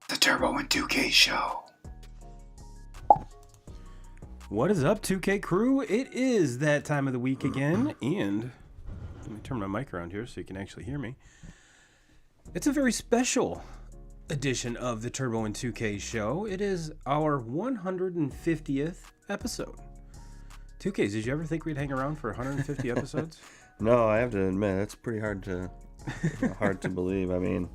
The Turbo and 2K Show. What is up, 2K crew? It is that time of the week again, and let me turn my mic around here so you can actually hear me. It's a very special edition of the Turbo and 2K Show. It is our 150th episode. 2Ks, did you ever think we'd hang around for 150 episodes? No, I have to admit, it's pretty hard to believe. I mean,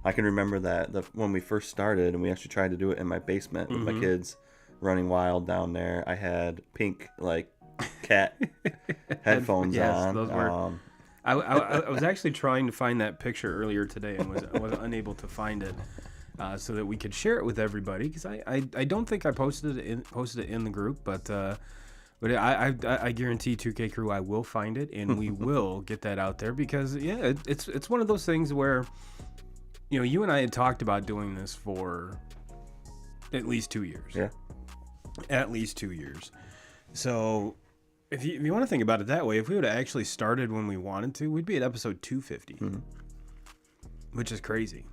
I can remember that when we first started and we actually tried to do it in my basement with my kids. running wild down there. I had pink like cat headphones on. Those were. I was actually trying to find that picture earlier today and I was unable to find it, so that we could share it with everybody, because I don't think I posted it in the group, but I guarantee 2K Crew I will find it and we will get that out there, because it's one of those things where, you know, you and I had talked about doing this for at least 2 years. Yeah. At least 2 years. So if you want to think about it that way, if we would have actually started when we wanted to, we'd be at episode 250, which is crazy.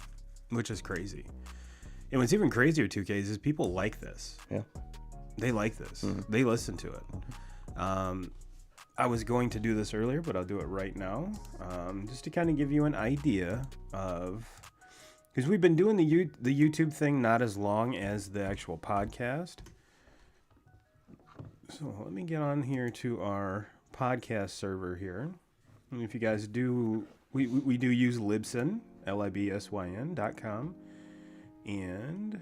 And what's even crazier, 2Ks, is people like this. Yeah. They like this. They listen to it. I was going to do this earlier, but I'll do it right now, just to kind of give you an idea of, because we've been doing the YouTube thing not as long as the actual podcast. So let me get on here to our podcast server here. And if you guys do, we do use Libsyn, libsyn.com, and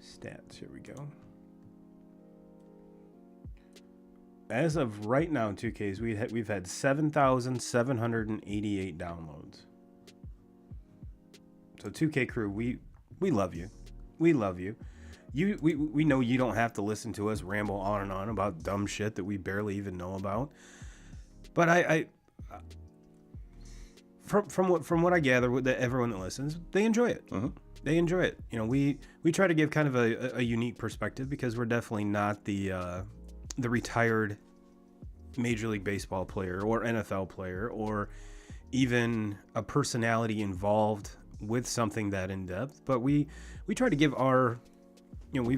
stats. Here we go. As of right now, 2Ks, we've had 7,788 downloads. So 2K Crew, we love you. We love you. We know you don't have to listen to us ramble on and on about dumb shit that we barely even know about. But I from what I gather, with everyone that listens, they enjoy it. They enjoy it. You know, we try to give kind of a unique perspective, because we're definitely not the retired Major League Baseball player or NFL player or even a personality involved with something that in depth. But we try to give our, you know,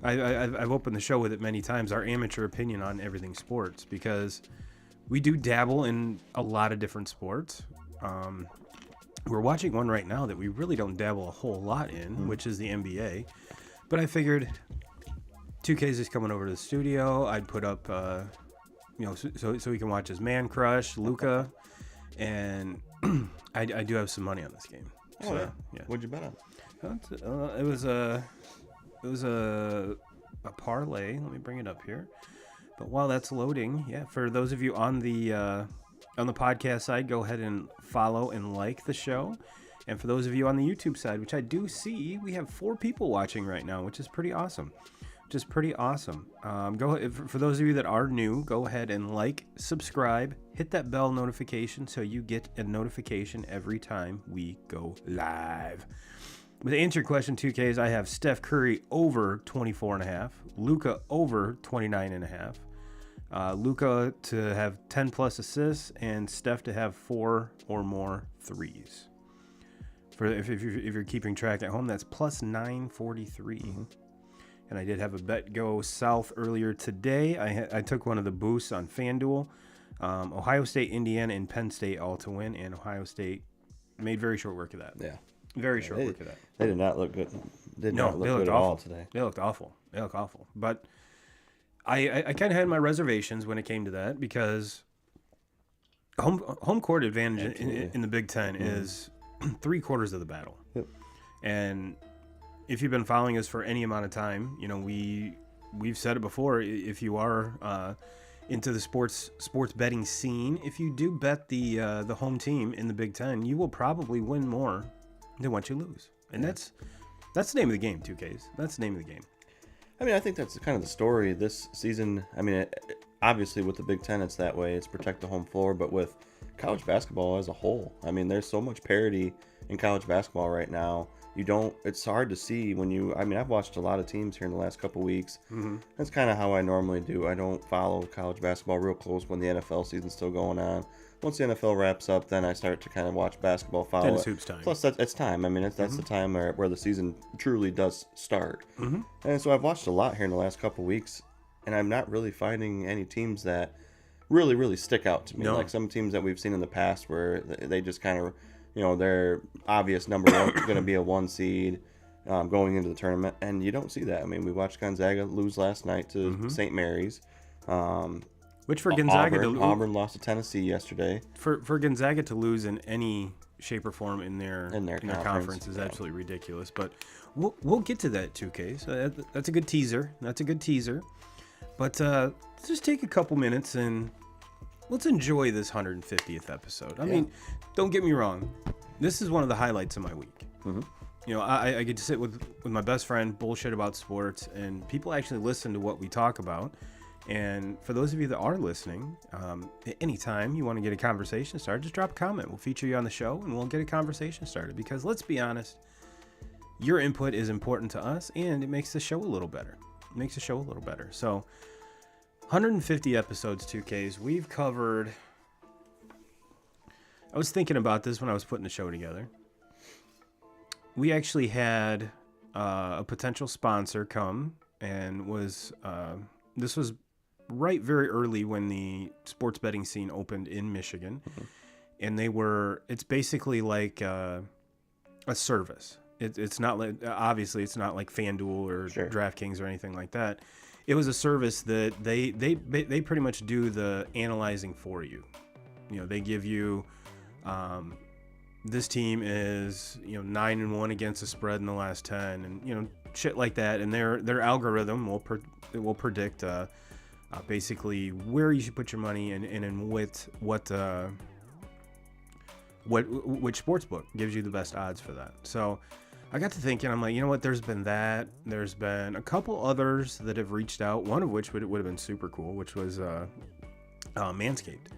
I've opened the show with it many times, our amateur opinion on everything sports, because we do dabble in a lot of different sports. We're watching one right now that we really don't dabble a whole lot in, which is the NBA. But I figured 2K's is coming over to the studio. I'd put up, you know, so we can watch his man crush, Luka, and I do have some money on this game. Oh, So, yeah. What'd you bet on? It was a parlay. Let me bring it up here. But while that's loading, for those of you on the podcast side, go ahead and follow and like the show. And for those of you on the YouTube side, which I do see, we have 4 people watching right now, which is pretty awesome. For those of you that are new, go ahead and like, subscribe, hit that bell notification so you get a notification every time we go live. But to answer your question, 2Ks, I have Steph Curry over 24.5, Luka over 29.5, Luka to have 10 plus assists, and Steph to have 4 or more threes. If you're keeping track at home, that's plus 943. And I did have a bet go south earlier today. I took one of the boosts on FanDuel. Ohio State, Indiana, and Penn State all to win, and Ohio State made very short work of that. Yeah. Very short work of that. They did not look good. They looked good at all today. They looked awful. But I kind of had my reservations when it came to that, because home court advantage in the Big Ten is 3/4 of the battle. Yep. And if you've been following us for any amount of time, you know, we've said it before. If you are into the sports betting scene, if you do bet the home team in the Big Ten, you will probably win more than what you lose. And that's the name of the game, 2Ks. That's the name of the game. I mean, I think that's kind of the story this season. I mean, obviously with the Big Ten, it's that way. It's protect the home floor. But with college basketball as a whole, I mean, there's so much parity in college basketball right now. It's hard to see I've watched a lot of teams here in the last couple weeks. That's kind of how I normally do. I don't follow college basketball real close when the NFL season's still going on. Once the NFL wraps up, then I start to kind of watch basketball, follow Then it. it's hoops time. Plus, it's time. I mean, that's the time where the season truly does start. And so I've watched a lot here in the last couple weeks, and I'm not really finding any teams that really, really stick out to me. No. Like some teams that we've seen in the past where they just kind of, you know, they're obvious number one going to be a 1 seed going into the tournament, and you don't see that. I mean, we watched Gonzaga lose last night to St. Mary's. Which for Gonzaga Auburn lost to Tennessee yesterday. For Gonzaga to lose in any shape, or form in their conference is absolutely ridiculous. But we'll get to that 2K. So that's a good teaser. But let's just take a couple minutes and let's enjoy this 150th episode. I mean, don't get me wrong. This is one of the highlights of my week. Mm-hmm. You know, I get to sit with my best friend, bullshit about sports, and people actually listen to what we talk about. And for those of you that are listening, anytime you want to get a conversation started, just drop a comment. We'll feature you on the show, and we'll get a conversation started. Because let's be honest, your input is important to us, and it makes the show a little better. So, 150 episodes, 2Ks. We've covered... I was thinking about this when I was putting the show together. We actually had a potential sponsor come and was... this was right very early when the sports betting scene opened in Michigan. Mm-hmm. And it's basically like a service. It's not like, obviously it's not like FanDuel or DraftKings or anything like that. It was a service that they pretty much do the analyzing for you. You know, they give you, this team is, 9-1 against the spread in the last 10 and, shit like that. And their algorithm will predict, basically where you should put your money and in which sports book gives you the best odds for that. So I got to thinking, I'm like, you know what? There's been a couple others that have reached out. One of which would have been super cool, which was Manscaped,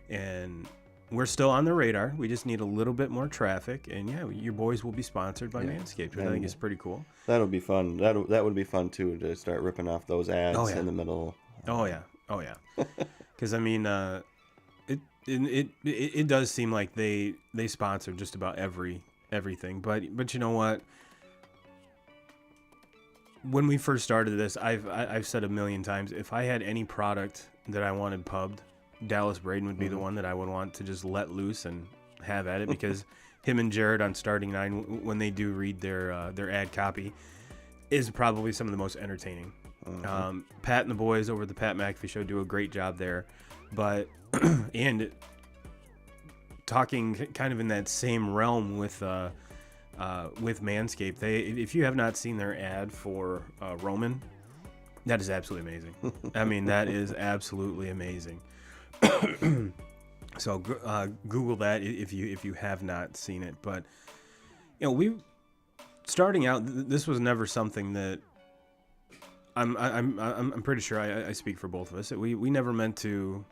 and we're still on the radar. We just need a little bit more traffic, and your boys will be sponsored by Manscaped, which I think is pretty cool. That'll be fun. That would be fun too, to start ripping off those ads in the middle. Oh yeah. Because I mean, it does seem like they sponsor just about everything. But you know what? When we first started this, I've said a million times, if I had any product that I wanted pubbed, Dallas Braden would be the one that I would want to just let loose and have at it, because him and Jared on Starting Nine, when they do read their ad copy, is probably some of the most entertaining. Pat and the boys over at the Pat McAfee Show do a great job there, but and talking kind of in that same realm with Manscaped, if you have not seen their ad for Roman, that is absolutely amazing. I mean, that is absolutely amazing. So Google that if you have not seen it. But we starting out, this was never something that I'm pretty sure I speak for both of us. We never meant to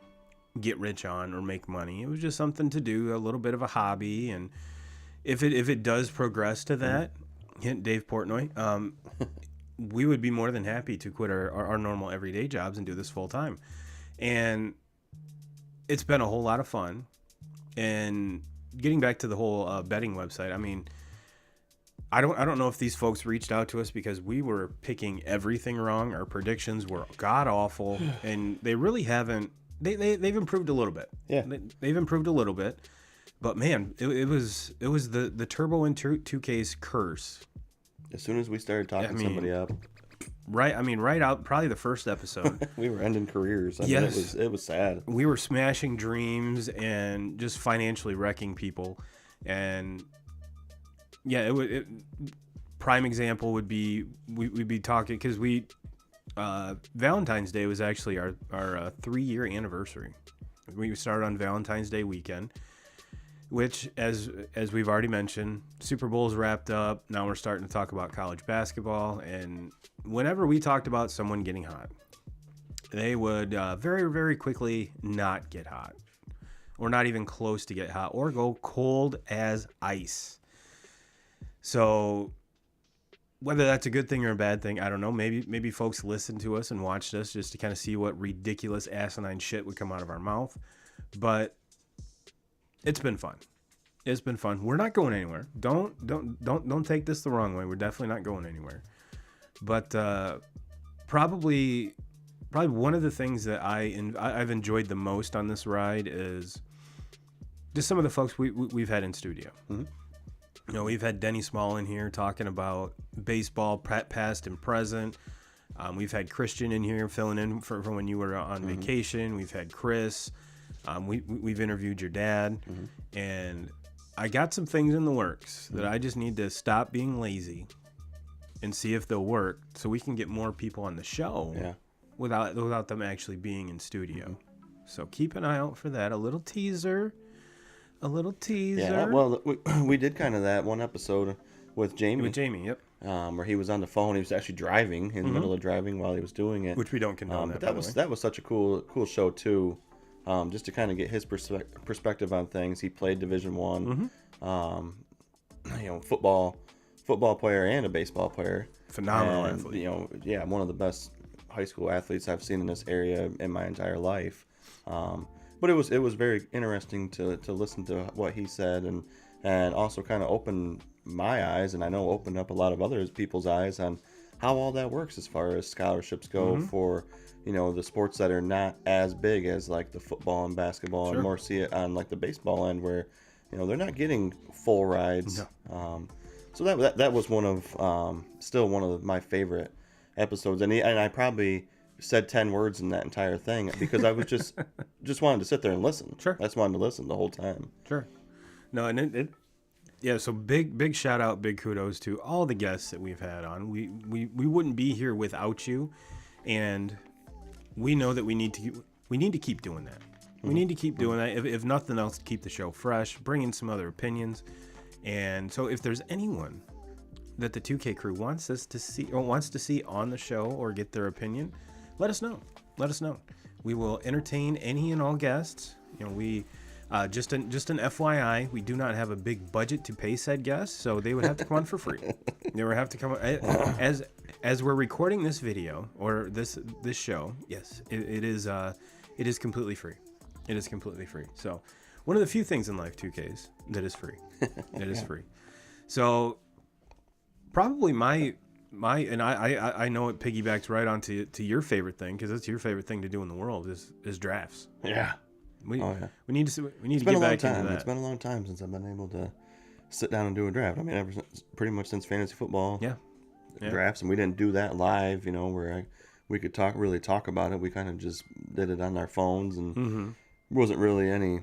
get rich on or make money. It was just something to do, a little bit of a hobby, and if it does progress to that, hint Dave Portnoy, we would be more than happy to quit our normal everyday jobs and do this full time. And it's been a whole lot of fun. And getting back to the whole betting website, I mean, I don't know if these folks reached out to us because we were picking everything wrong. Our predictions were god awful, and they really haven't. They've improved a little bit. Yeah, they've improved a little bit, but man, it was the Turbo and 2K's curse. As soon as we started talking somebody up, right? I mean, right out probably the first episode, we were ending careers. I mean, it was sad. We were smashing dreams and just financially wrecking people, and yeah, prime example would be we'd be talking because Valentine's Day was actually our 3-year anniversary. We started on Valentine's Day weekend, which as we've already mentioned, Super Bowl's wrapped up. Now we're starting to talk about college basketball, and whenever we talked about someone getting hot, they would very, very quickly not get hot, or not even close to get hot, or go cold as ice. So whether that's a good thing or a bad thing, I don't know. Maybe folks listened to us and watched us just to kind of see what ridiculous asinine shit would come out of our mouth. But it's been fun. It's been fun. We're not going anywhere. Don't take this the wrong way. We're definitely not going anywhere. But probably one of the things that I've enjoyed the most on this ride is just some of the folks we've had in studio. Mm-hmm. We've had Denny Small in here talking about baseball, past and present. We've had Christian in here filling in for when you were on vacation. We've had Chris. We've interviewed your dad, and I got some things in the works that I just need to stop being lazy and see if they'll work, so we can get more people on the show. Yeah. Without them actually being in studio. So keep an eye out for that. A little teaser. Yeah. Well, we did kind of that one episode with Jamie. With Jamie, yep. Where he was on the phone. He was actually driving in the middle of driving while he was doing it. Which we don't condone But that that was such a cool show too. Just to kind of get his perspective on things. He played Division I, football player and a baseball player. Phenomenal and, athlete. One of the best high school athletes I've seen in this area in my entire life. But it was very interesting to listen to what he said and also kind of open my eyes, and I know opened up a lot of other people's eyes on how all that works as far as scholarships go for the sports that are not as big as like the football and basketball, and more see it on like the baseball end where they're not getting full rides. No. So that was still one of my favorite episodes, and I probably said 10 words in that entire thing because I was just wanted to sit there and listen. Sure. I just wanted to listen the whole time. Sure. No, and so big shout out, big kudos to all the guests that we've had on. We wouldn't be here without you, and we know that we need to keep doing that. We need to keep doing that, if nothing else, to keep the show fresh, bring in some other opinions. And so if there's anyone that the 2K crew wants to see on the show or get their opinion, let us know. We will entertain any and all guests. We just an FYI, we do not have a big budget to pay said guests, so they would have to come on for free. They would have to come as we're recording this video or this show. Yes, it is completely free. It is completely free. So one of the few things in life, 2Ks, that is free. It is free. So probably my and I know it piggybacks right onto your favorite thing, because it's your favorite thing to do in the world is drafts. Yeah. We need to get back into that. It's been a long time since I've been able to sit down and do a draft. I mean, pretty much since fantasy football. Yeah. Drafts, and we didn't do that live, where we could really talk about it. We kind of just did it on our phones, and there wasn't really any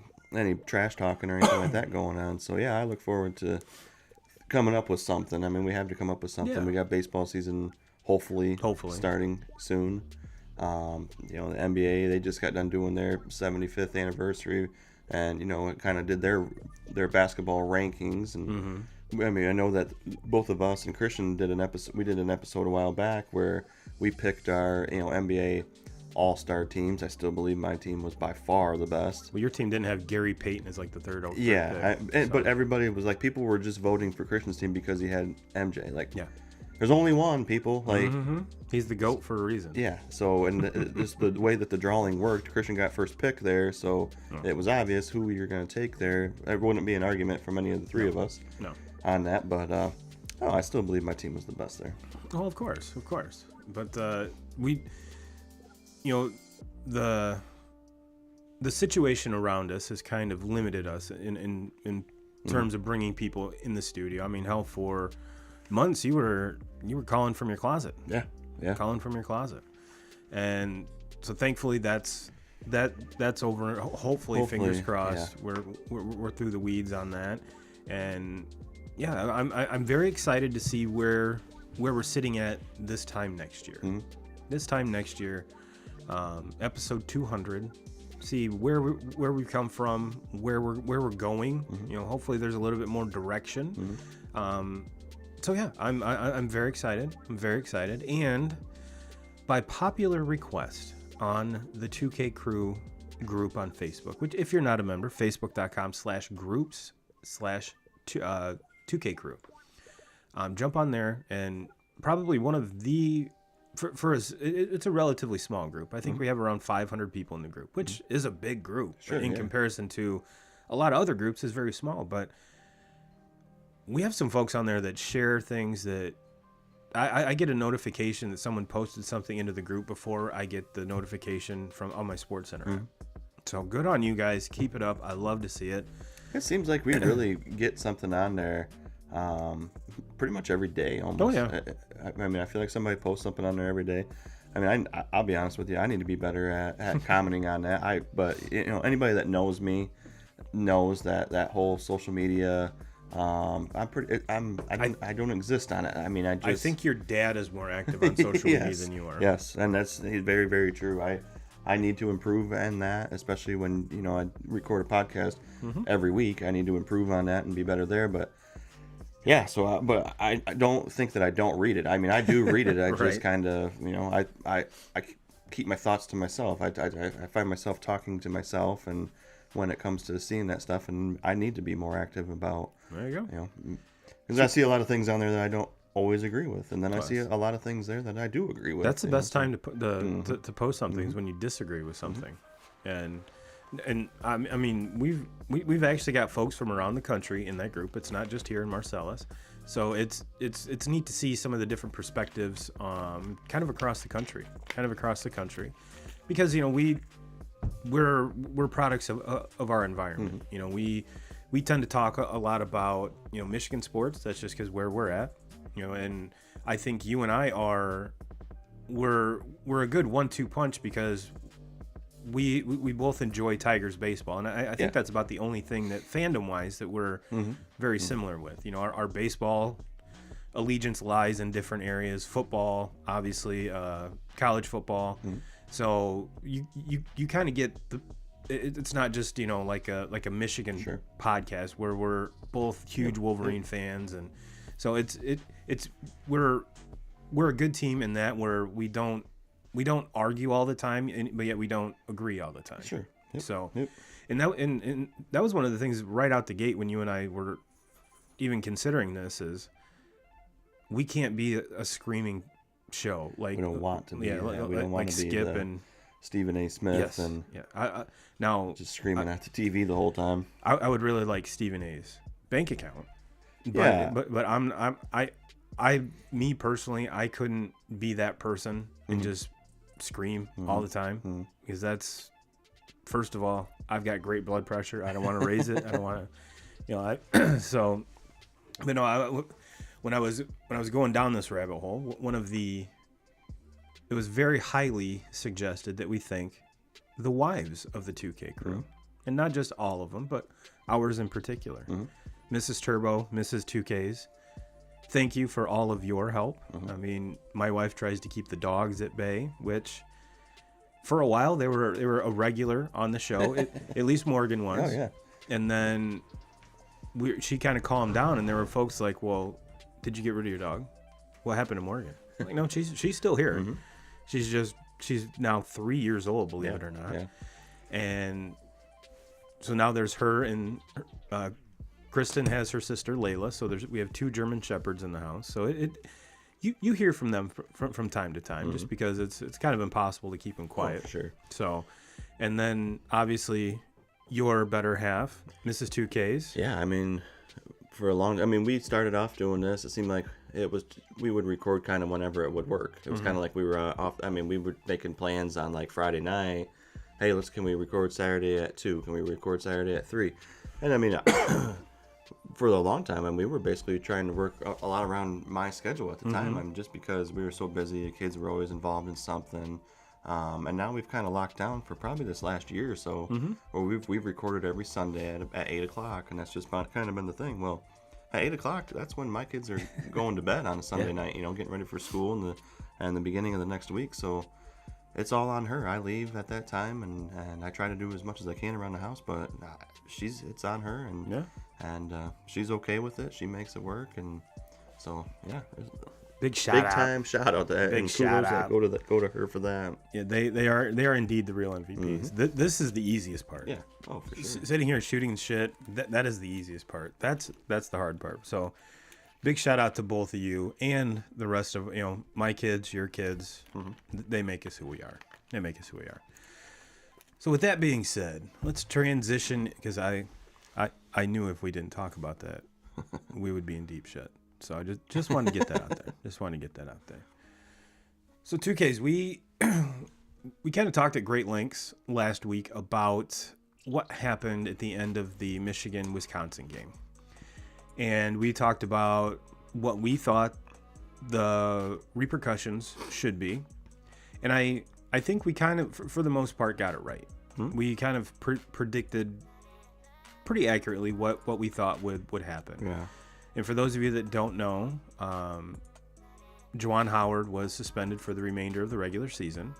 trash talking or anything like that going on. So yeah, I look forward to coming up with something. I mean, we have to come up with something. Yeah. We got baseball season hopefully starting soon. The NBA, they just got done doing their 75th anniversary, and it kind of did their basketball rankings. And I mean, I know that both of us and Christian did an episode. We did an episode a while back where we picked our NBA all-star teams. I still believe my team was by far the best. Well, your team didn't have Gary Payton as like the third. But everybody was like, people were just voting for Christian's team because he had MJ. Like, there's only one, people. Like, he's the GOAT for a reason. Yeah. So, and just the way that the drawing worked, Christian got first pick there, so it was obvious who you're going to take there. There wouldn't be an argument from any of the three of us on that. But I still believe my team was the best there. Oh, of course. But the situation around us has kind of limited us in terms of bringing people in the studio. I mean, hell, for months you were calling from your closet. Yeah. Calling from your closet. And so thankfully that's over. Hopefully fingers crossed. Yeah. We're through the weeds on that. And yeah, I'm very excited to see where we're sitting at this time next year. This time next year, episode 200. See where we've come from, where we're going. Hopefully there's a little bit more direction. So yeah, I'm very excited. And by popular request on the 2K Crew group on Facebook, which if you're not a member, facebook.com/groups/2K Crew. Jump on there, and probably one of the for us, it's a relatively small group. I think we have around 500 people in the group, which is a big group in comparison to a lot of other groups. Is very small, but we have some folks on there that share things that I get a notification that someone posted something into the group before I get the notification on my Sports Center. So good on you guys. Keep it up. I love to see it. It seems like we really get something on there pretty much every day almost. Oh, yeah. I mean, I feel like somebody posts something on there every day. I mean, I'll be honest with you. I need to be better at commenting on that. But anybody that knows me, knows that whole social media. I don't exist on it. I mean, I think your dad is more active on social media than you are. Yes, and that's very, very true. I need to improve on that, especially when I record a podcast every week. I need to improve on that and be better there. But yeah, so but I don't think that I don't read it. I mean, I do read it. I Right. just kind of I keep my thoughts to myself. I find myself talking to myself, and when it comes to seeing that stuff, and I need to be more active about. There you go. Because I see a lot of things on there that I don't always agree with, and then I see a lot of things there that I do agree with. That's the best time to put to post something is when you disagree with something, and I mean we've actually got folks from around the country in that group. It's not just here in Marcellus, so it's neat to see some of the different perspectives, kind of across the country, because we're products of our environment. We tend to talk a lot about Michigan sports. That's just because where we're at. And I think you and I we're a good 1-2 punch because we both enjoy Tigers baseball, and I think that's about the only thing that fandom wise that we're very similar with. Our baseball allegiance lies in different areas. Football, obviously, college football. So you kind of get it's not just like a Michigan podcast where we're both huge Wolverine fans, and so it's we're a good team in that where we don't argue all the time, but yet we don't agree all the time. Sure. Yep. So, Yep. and that was one of the things right out the gate when you and I were even considering this is we can't be a screaming show like We don't want to be. Yeah, We don't want like to be Skip the and Stephen A. Smith and now just screaming at the TV the whole time. I would really like Stephen A.'s bank account. Yeah. But me personally, I couldn't be that person and just scream all the time because that's, first of all, I've got great blood pressure. I don't want to raise it. I don't want to, so, but no, when I was going down this rabbit hole, it was very highly suggested that we thank the wives of the 2K crew, and not just all of them, but ours in particular. Mrs. Turbo, Mrs. 2Ks, thank you for all of your help. I mean, my wife tries to keep the dogs at bay, which for a while they were a regular on the show. At least Morgan was. Oh yeah. And then she kind of calmed down, and there were folks like, "Well, did you get rid of your dog? What happened to Morgan?" I'm like, no, she's still here. She's now 3 years old, believe it or not. Yeah. And so now there's her, and Kristen has her sister Layla. So we have 2 German Shepherds in the house. So you hear from them from time to time, just because it's kind of impossible to keep them quiet. Oh, sure. So, and then obviously your better half, Mrs. 2Ks. Yeah, I mean, we started off doing this. It seemed like we would record kind of whenever it would work. It was kind of like we were off. I mean, we were making plans on like Friday night. Hey, can we record Saturday at 2? Can we record Saturday at 3? And I mean, for a long time, and we were basically trying to work a lot around my schedule at the time. I mean, just because we were so busy, the kids were always involved in something. And now we've kind of locked down for probably this last year or so, where we've recorded every Sunday at 8 o'clock, and that's just kind of been the thing. Well, at 8 o'clock, that's when my kids are going to bed on a Sunday night, getting ready for school and the beginning of the next week. So it's all on her. I leave at that time, and I try to do as much as I can around the house, but it's on her, and she's okay with it. She makes it work, and so yeah. Big time shout out to that. Big shout out. Go to her for that. Yeah, they are indeed the real MVPs. This is the easiest part. Yeah. Oh, for sure. Sitting here shooting shit, that is the easiest part. That's the hard part. So, big shout out to both of you and the rest of my kids, your kids. They make us who we are. So with that being said, let's transition, because I I knew if we didn't talk about that, we would be in deep shit. So I just wanted to get that out there. So 2Ks, we kind of talked at great lengths last week about what happened at the end of the Michigan-Wisconsin game. And we talked about what we thought the repercussions should be. And I think we kind of, for the most part, got it right. We kind of predicted pretty accurately what we thought would happen. Yeah. And for those of you that don't know, Juwan Howard was suspended for the remainder of the regular season,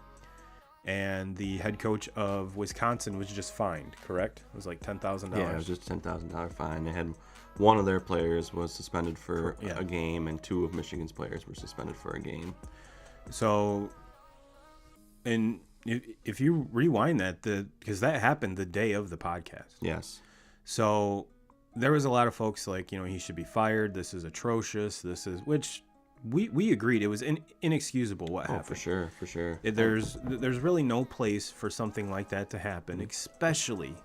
and the head coach of Wisconsin was just fined, correct? It was like $10,000. Yeah, it was just $10,000 fine. They had one of their players was suspended for a game, and two of Michigan's players were suspended for a game. So, and if you rewind that, because that happened the day of the podcast. Yes. So there was a lot of folks like, he should be fired. This is atrocious. Which we agreed it was inexcusable what happened. For sure. There's really no place for something like that to happen, especially,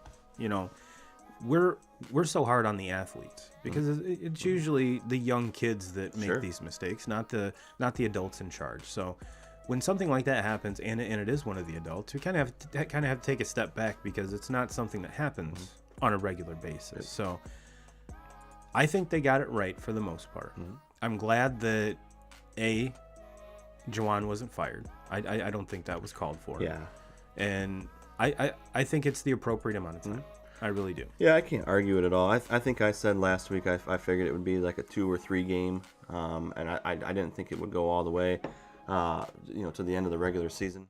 we're so hard on the athletes because it's usually the young kids that make these mistakes, not the adults in charge. So when something like that happens, and it is one of the adults, we kind of have to take a step back because it's not something that happens on a regular basis. So I think they got it right for the most part. I'm glad that Juwan wasn't fired. I don't think that was called for. Yeah. And I think it's the appropriate amount of time. I really do. Yeah, I can't argue it at all. I think I said last week I figured it would be like a 2 or 3 game, and I didn't think it would go all the way, to the end of the regular season.